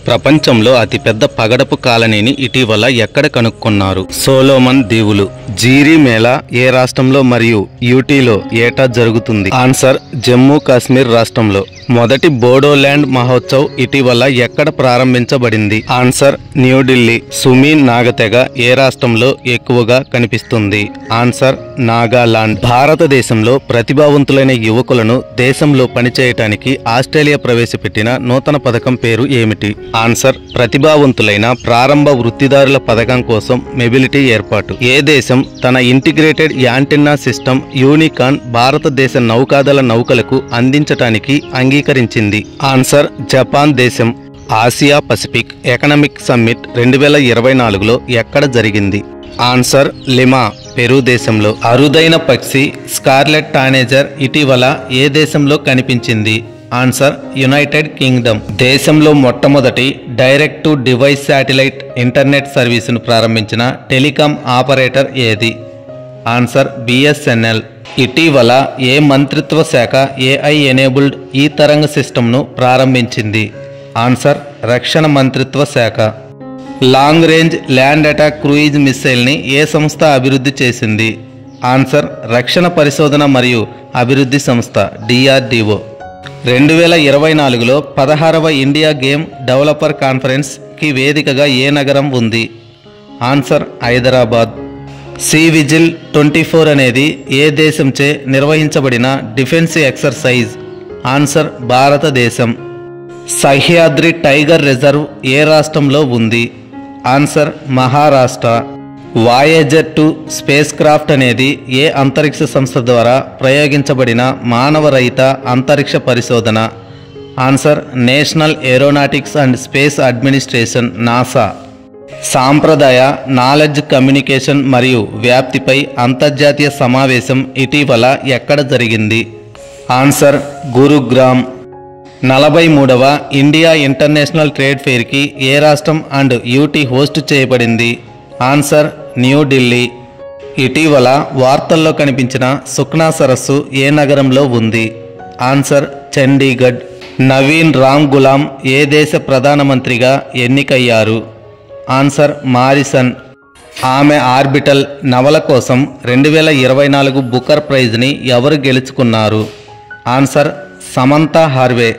ప్రపంచంలో అతిపెద్ద పగడపు కాలనీని ఇటీవల ఎక్కడ కనుక్కున్నారు? సోలోమన్ దీవులు. జీరీ మేళా ఏ రాష్ట్రంలో మరియు యూటీలో ఏటా జరుగుతుంది? ఆన్సర్ జమ్మూ కాశ్మీర్ రాష్ట్రంలో. మొదటి బోడోల్యాండ్ మహోత్సవ్ ఇటీవల ఎక్కడ ప్రారంభించబడింది? ఆన్సర్ న్యూఢిల్లీ. సుమి నాగతెగ ఏ రాష్ట్రంలో ఎక్కువగా కనిపిస్తుంది? ఆన్సర్ నాగాలాండ్. భారతదేశంలో ప్రతిభావంతులైన యువకులను దేశంలో పనిచేయటానికి ఆస్ట్రేలియా ప్రవేశపెట్టిన నూతన పథకం పేరు ఏమిటి? ఆన్సర్ ప్రతిభావంతులైన ప్రారంభ వృత్తిదారుల పథకం కోసం మొబిలిటీ ఏర్పాటు. ఏ దేశం తన ఇంటిగ్రేటెడ్ యాంటెన్నా సిస్టమ్ యూనికాన్ భారతదేశ నౌకాదళ నౌకలకు అందించటానికి అంగీకరించింది? ఆన్సర్ జపాన్ దేశం. ఆసియా పసిఫిక్ ఎకనామిక్ సమ్మిట్ 2024లో ఎక్కడ జరిగింది? ఆన్సర్ లిమా, పెరు దేశంలో. అరుదైన పక్షి స్కార్లెట్ టానేజర్ ఇటీవల ఏ దేశంలో కనిపించింది? Answer United Kingdom. దేశంలో మొట్టమొదటి direct to device satellite internet సర్వీసును ప్రారంభించిన టెలికాం ఆపరేటర్ ఏది? Answer BSNL. ఇటీవల ఏ మంత్రిత్వ శాఖ ఏఐ ఎనేబుల్డ్ ఈ తరంగ సిస్టమ్ను ప్రారంభించింది? ఆన్సర్ రక్షణ మంత్రిత్వ శాఖ. Long range land attack cruise మిస్సైల్ని ఏ సంస్థ అభివృద్ధి చేసింది? ఆన్సర్ రక్షణ పరిశోధన మరియు అభివృద్ధి సంస్థ డిఆర్డిఓ. 2024లో 16వ ఇండియా గేమ్ డెవలపర్ కాన్ఫరెన్స్కి వేదికగా ఏ నగరం ఉంది? ఆన్సర్ హైదరాబాద్. సీ విజిల్ 24 అనేది ఏ దేశంచే నిర్వహించబడిన డిఫెన్స్ ఎక్సర్సైజ్? ఆన్సర్ భారతదేశం. సహ్యాద్రి టైగర్ రిజర్వ్ ఏ రాష్ట్రంలో ఉంది? Answer Maharashtra. Voyager 2 spacecraft అనేది ఏ అంతరిక్ష సంస్థ ద్వారా ప్రయోగించబడిన మానవరహిత అంతరిక్ష పరిశోధన? Answer National Aeronautics and Space Administration NASA. సాంప్రదాయ నాలెడ్జ్ కమ్యూనికేషన్ మరియు వ్యాప్తిపై అంతర్జాతీయ సమావేశం ఇటీవల ఎక్కడ జరిగింది? ఆన్సర్ గురుగ్రామ్. 43వ ఇండియా ఇంటర్నేషనల్ ట్రేడ్ ఫెయిర్కి ఏ రాష్ట్రం అండ్ యూటీ హోస్ట్ చేయబడింది? ఆన్సర్ న్యూఢిల్లీ. ఇటీవల వార్తల్లో కనిపించిన సుఖ్నా సరస్సు ఏ నగరంలో ఉంది? ఆన్సర్ చండీగఢ్. నవీన్ రామ్ గులాం ఏ దేశ ప్రధానమంత్రిగా ఎన్నికయ్యారు? Answer Morrison. ఆమె ఆర్బిటల్ నవల కోసం 2024 బుకర్ ప్రైజ్ని ఎవరు గెలుచుకున్నారు? Answer Samantha Harvey.